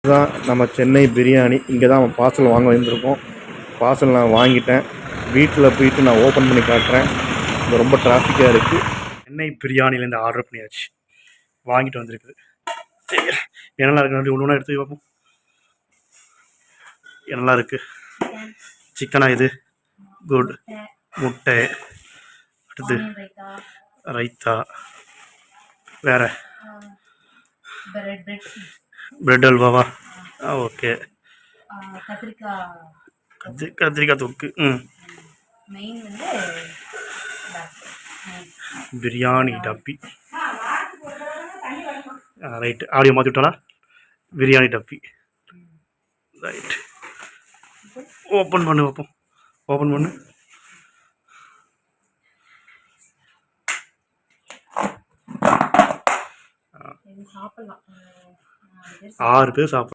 இதுதான் நம்ம சென்னை பிரியாணி. இங்கே தான் நம்ம பார்சல் வாங்க வந்திருக்கோம். பார்சல் நான் வாங்கிட்டேன். வீட்டில் போயிட்டு நான் ஓப்பன் பண்ணி காட்டுறேன். இங்கே ரொம்ப டிராஃபிக்காக இருக்குது. சென்னை பிரியாணிலேருந்து ஆர்டர் பண்ணியாச்சு, வாங்கிட்டு வந்திருக்குது. சரி, என்னெல்லாம் இருக்குது ஒன்று ஒன்றா எடுத்து பார்ப்போம். என்னெல்லாம் இருக்குது? சிக்கனா இது? குட். முட்டை, அடுத்து ரைத்தா, வேறு பிரெட் அல்வாவா? ஓகே. கத்திரிக்காய் தொக்கு. பிரியாணி டப்பி. ரைட்டு, ஆடியோ மாற்றி விட்டானா? பிரியாணி டப்பி. ரைட், ஓப்பன் பண்ணு வைப்போம். ஓப்பன் பண்ணு. சாப்பிடலாம், 6 பேர் சாப்பிடலாம்.